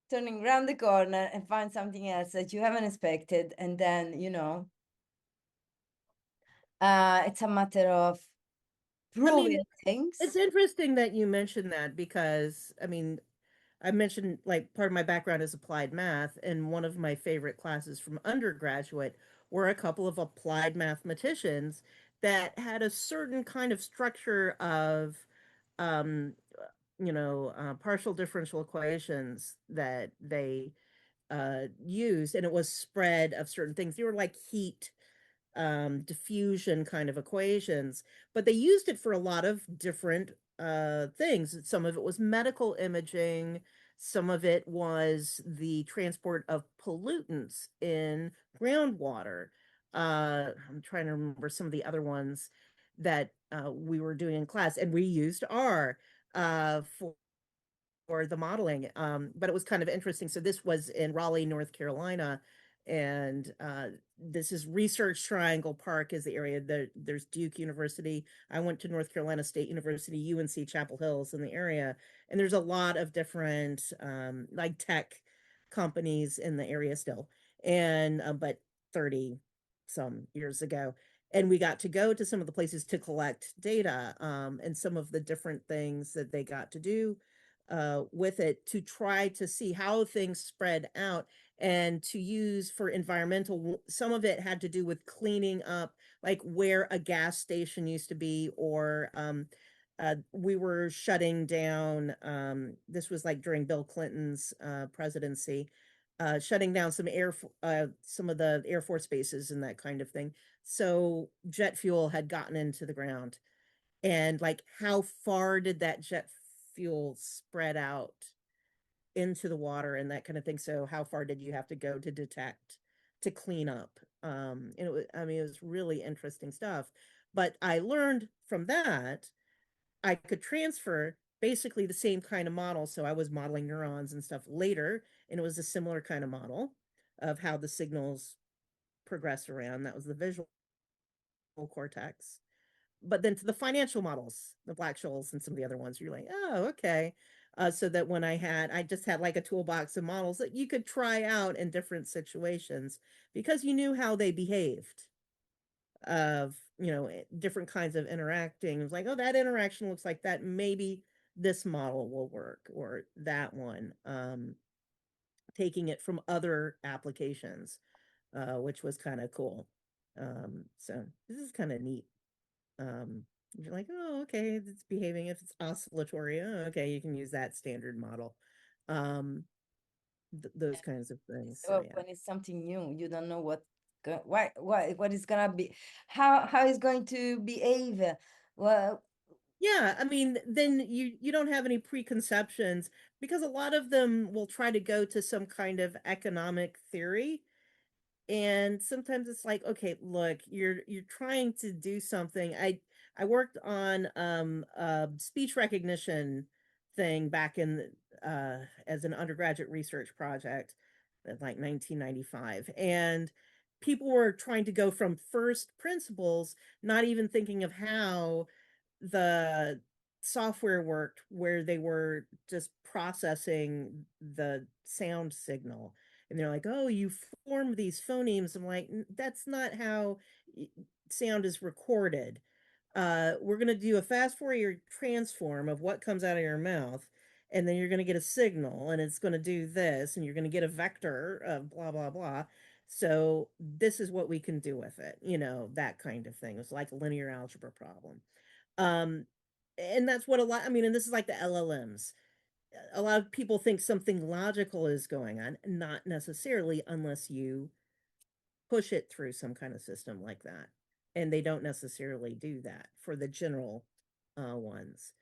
turning around the corner and find something else that you haven't expected, and then it's a matter of I mean, proving things. it's interesting that you mentioned that because, I mean, I mentioned like part of my background is applied math, and one of my favorite classes from undergraduate were a couple of applied mathematicians that had a certain kind of structure of, um, partial differential equations that they used, and it was spread of certain things. They were like heat diffusion kind of equations, but they used it for a lot of different things. Some of it was medical imaging, some of it was the transport of pollutants in groundwater. I'm trying to remember some of the other ones that we were doing in class, and we used R for the modeling. But it was kind of interesting. So this was in Raleigh, North Carolina, and this is Research Triangle Park is the area. There's Duke University. I went to North Carolina State University, UNC Chapel Hills in the area, and there's a lot of different like tech companies in the area still, and but 30 some years ago. And we got to go to some of the places to collect data, and some of the different things that they got to do with it to try to see how things spread out and to use for environmental. Some of it had to do with cleaning up, like where a gas station used to be, or we were shutting down. This was like during Bill Clinton's presidency, shutting down some of the Air Force bases and that kind of thing. So jet fuel had gotten into the ground, and like how far did that jet fuel spread out into the water and that kind of thing. So how far did you have to go to detect, to clean up? And it was, I mean, it was really interesting stuff. But I learned from that I could transfer basically the same kind of model. So I was modeling neurons and stuff later, and it was a similar kind of model of how the signals progress around. That was the visual cortex. But then to the financial models, the Black-Scholes and some of the other ones, you're like, oh, okay. So that when I just had like a toolbox of models that you could try out in different situations because you knew how they behaved of, different kinds of interacting. It was like, oh, that interaction looks like that. Maybe this model will work, or that one, taking it from other applications, which was kind of cool. So this is kind of neat. Um, you're like, oh, okay, it's behaving. If it's oscillatory, oh, okay, you can use that standard model. Those kinds of things. So Well, yeah. when it's something new, you don't know what is gonna be, how it's going to behave. Well, Yeah, I mean, then you don't have any preconceptions because a lot of them will try to go to some kind of economic theory. And sometimes it's like, okay, look, you're trying to do something. I worked on a speech recognition thing back in as an undergraduate research project. in like 1995. And people were trying to go from first principles, not even thinking of how the software worked, where they were just processing the sound signal. And they're like, oh, you form these phonemes. I'm like, that's not how sound is recorded. We're going to do a fast Fourier transform of what comes out of your mouth. And then you're going to get a signal and it's going to do this and you're going to get a vector of blah, blah, blah. So this is what we can do with it. You know, that kind of thing. It's like a linear algebra problem. And that's what a lot, I mean, and this is like the LLMs. A lot of people think something logical is going on, not necessarily unless you push it through some kind of system like that. And they don't necessarily do that for the general ones.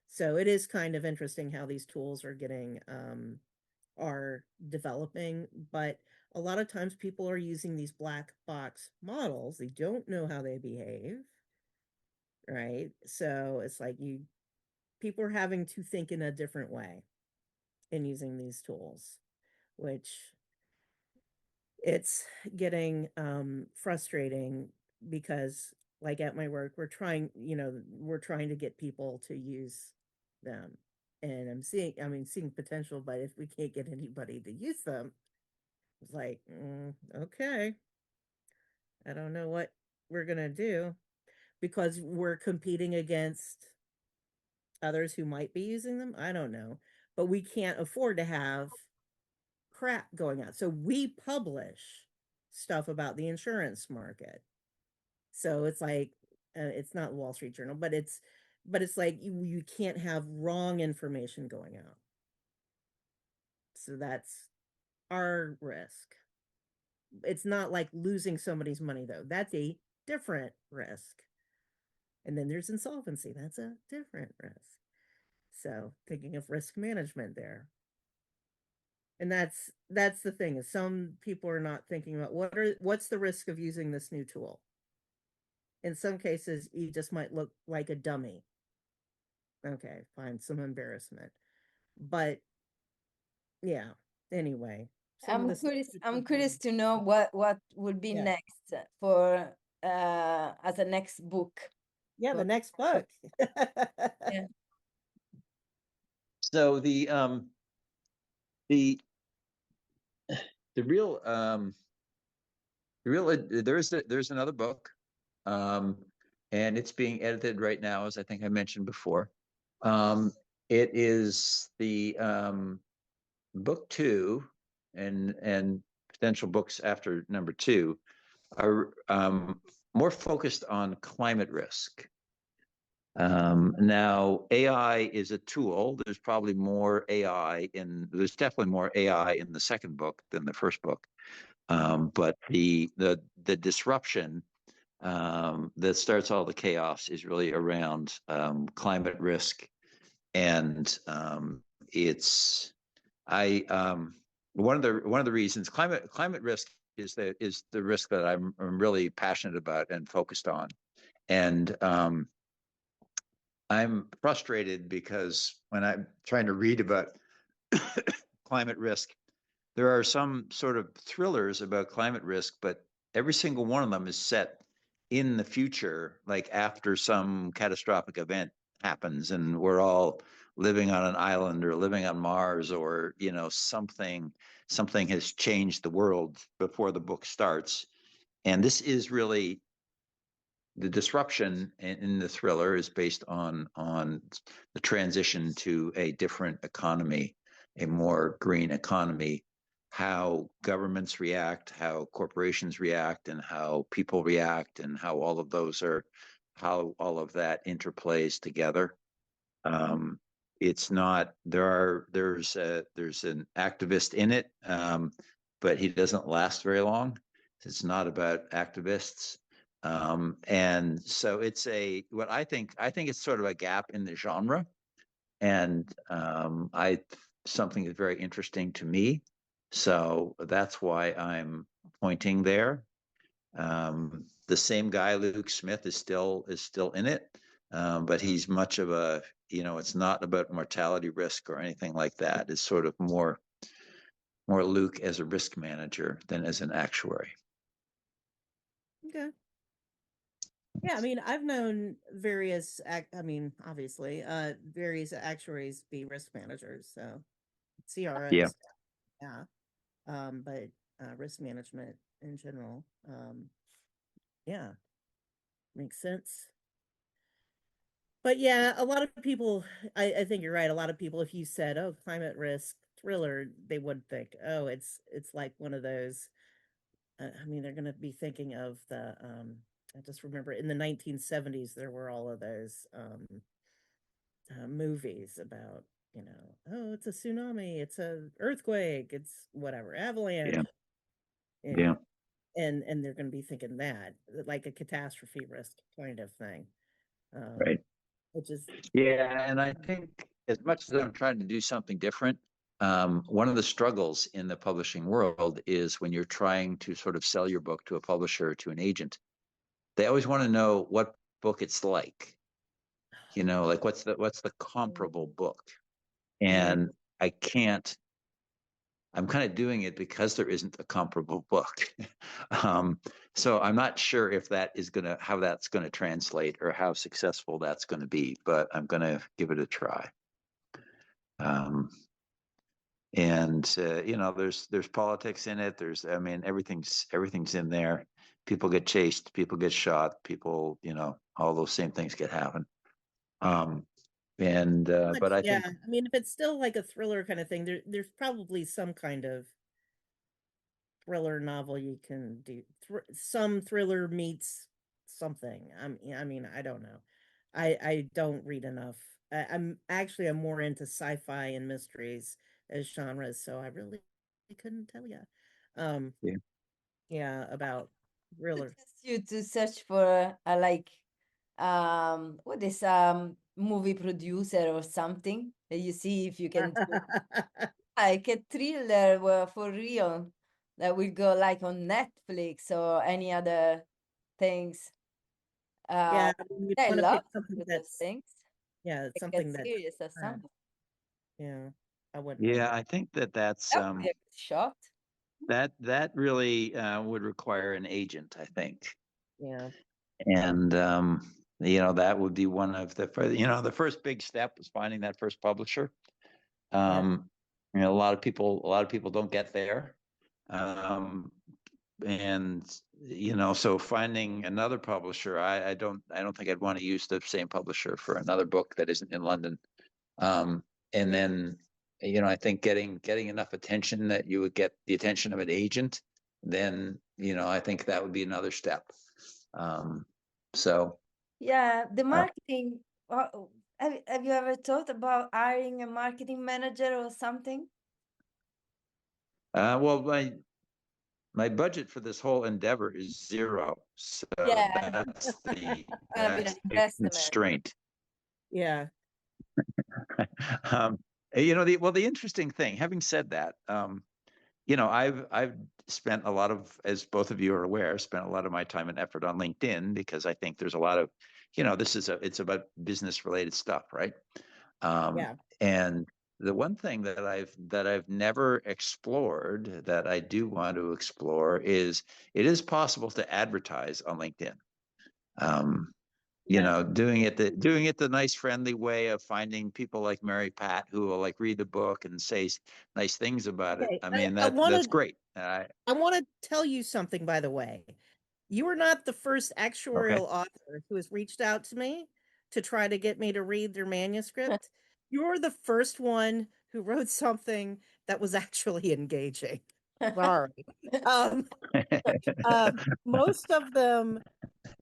So it is kind of interesting how these tools are developing, but a lot of times people are using these black box models. They don't know how they behave, right? So it's like people are having to think in a different way in using these tools, which it's getting frustrating because like at my work, we're trying to get people to use them. And seeing potential, but if we can't get anybody to use them, it's like, okay, I don't know what we're going to do because we're competing against others who might be using them. I don't know, but we can't afford to have crap going on. So we publish stuff about the insurance market. So it's like, it's not Wall Street Journal, but it's like you can't have wrong information going out. So that's our risk. It's not like losing somebody's money though. That's a different risk. And then there's insolvency. That's a different risk. So thinking of risk management there. And that's the thing, is some people are not thinking about what's the risk of using this new tool. In some cases, you just might look like a dummy. Okay, fine, some embarrassment. But yeah, anyway. I'm curious to know what would be next for as a next book. Yeah, the next book. Yeah. So there's another book, and it's being edited right now, as I think I mentioned before. It is the book 2, and potential books after number 2 are more focused on climate risk. Now, AI is a tool. There's definitely more AI in the second book than the first book. But the disruption that starts all the chaos is really around climate risk, and one of the reasons climate risk is the risk that I'm really passionate about and focused on, and I'm frustrated because when I'm trying to read about climate risk, there are some sort of thrillers about climate risk, but every single one of them is set in the future, like after some catastrophic event happens and we're all living on an island or living on Mars, or something has changed the world before the book starts. And this is really the disruption in the thriller is based on the transition to a different economy, a more green economy, how governments react, how corporations react, and how people react, and how all of that interplays together. It's not there's an activist in it, but he doesn't last very long. It's not about activists. And so it's I think it's sort of a gap in the genre, and something that's very interesting to me. So that's why I'm pointing there. The same guy, Luke Smith, is still in it, but he's much of a, it's not about mortality risk or anything like that. It's sort of more more Luke as a risk manager than as an actuary. Okay. Yeah, I mean, I've known various, obviously, various actuaries be risk managers, so Yeah, CROs, yeah, but risk management in general, yeah, makes sense. But yeah, a lot of people, I think you're right. A lot of people, if you said, "Oh, climate risk thriller," they would think, "Oh, it's like one of those." I mean, they're going to be thinking of the. I just remember in the 1970s there were all of those movies about, oh, it's a tsunami, it's a earthquake, it's whatever, avalanche, yeah, you yeah. know, and they're going to be thinking that like a catastrophe risk kind of thing, Right. which is Yeah, and I think as much as I'm trying to do something different, one of the struggles in the publishing world is when you're trying to sort of sell your book to a publisher or to an agent, they always want to know what book it's like. Like what's the comparable book? yeah. And I can't. I'm kind of doing it because there isn't a comparable book. um, so I'm not sure if how that's gonna translate or how successful that's going to be, but I'm going to give it a try. Um, and there's politics in it. I mean, everything's in there. People get chased, people get shot, people, all those same things get happen. But I Yeah, think, I mean, if it's still like a thriller kind of thing, there's probably some kind of thriller novel you can do. Some thriller meets something. I mean, I don't know. I don't read enough. I'm more into sci-fi and mysteries as genres, so I really couldn't tell you. Um, yeah, yeah, about thriller. Suggest you to search for what is movie producer or something, and you see if you can do like a thriller for real that will go like on Netflix or any other things. Yeah, I mean, you'd I want to love pick something those that's things. yeah, Like a something that's series or current. something. Yeah, I wouldn't want yeah, I think that's That would be a good shot. that really would require an agent, I think. yeah. And that would be one of the first big step was finding that first publisher. Yeah. A lot of people don't get there. And so finding another publisher, I don't think I'd want to use the same publisher for another book that isn't in London. And then I think getting enough attention that you would get the attention of an agent, then I think that would be another step. So Yeah, the uh, marketing. Have you ever thought about hiring a marketing manager or something? well, my budget for this whole endeavor is zero, so Yeah, that's the gonna be an that's the investment. constraint. Yeah. um, the interesting thing, having said that, I've spent a lot of, as both of you are aware, spent a lot of my time and effort on LinkedIn because I think there's a lot of, it's about business related stuff, right? Yeah. And the one thing that I've never explored that I do want to explore is it is possible to advertise on LinkedIn. Um, Yeah. doing it the nice friendly way of finding people like Mary Pat who will like read the book and say nice things about it. Okay. I mean I that's want to great. I want to tell you something, by the way. You are not the first Okay. actuarial author who has reached out to me to try to get me to read their manuscript. You're the first one who wrote something that was actually engaging. Sorry. Um, Most of them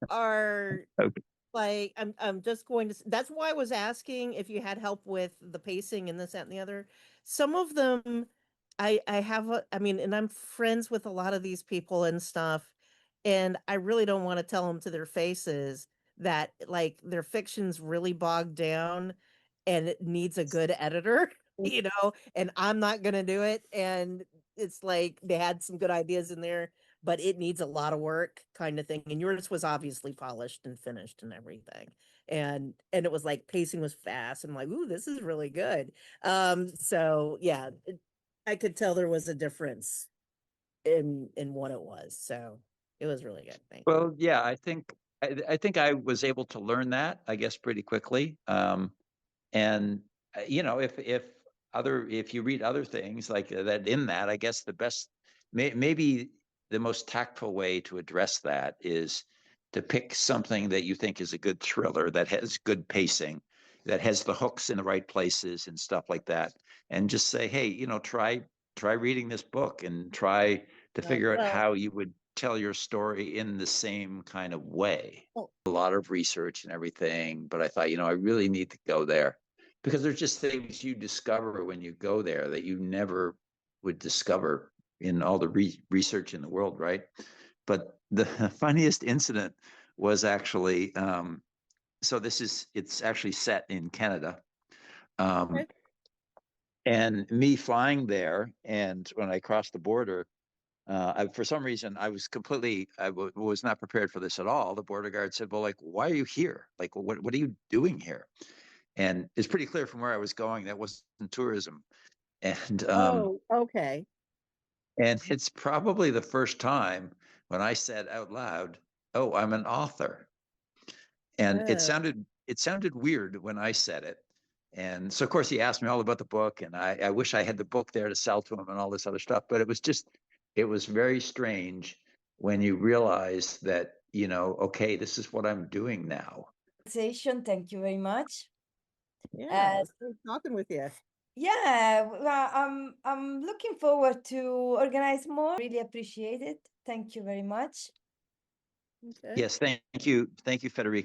are Okay. like I'm just going to that's why I was asking if you had help with the pacing and this, that, and the other. Some of them I have I mean, and I'm friends with a lot of these people and stuff, and I really don't want to tell them to their faces that like their fiction's really bogged down and it needs a good editor, and I'm not gonna do it. And it's like they had some good ideas in there, but it needs a lot of work kind of thing. And yours was obviously polished and finished and everything. And it was like pacing was fast. And I'm like, ooh, this is really good. So yeah, I could tell there was a difference in what it was. So it was really good. Thank you. Well, yeah, I think I was able to learn that, I guess, pretty quickly. And you know, if you read other things like that in that, I guess the best, maybe the most tactful way to address that is to pick something that you think is a good thriller that has good pacing, that has the hooks in the right places and stuff like that, and just say, hey, you know, try reading this book and try to figure out how you would tell your story in the same kind of way. A lot of research and everything, but I thought, you know, I really need to go there because there's just things you discover when you go there that you never would discover in all the research in the world, right? But the funniest incident was actually, so it's actually set in Canada. Okay. And me flying there, and when I crossed the border, for some reason, I was not prepared for this at all. The border guard said, well, like, why are you here? Like, what are you doing here? And it's pretty clear from where I was going that wasn't tourism. And Okay. and it's probably the first time when I said out loud, "Oh, I'm an author." And it sounded weird when I said it. And so of course he asked me all about the book, and I wish I had the book there to sell to him and all this other stuff. But it was very strange when you realize that, you know, okay, this is what I'm doing now. Thank you very much. Yeah, it's great talking with you. Yeah, well, I'm looking forward to organize more. Really appreciate it. Thank you very much. Okay. Yes, thank you, Federica.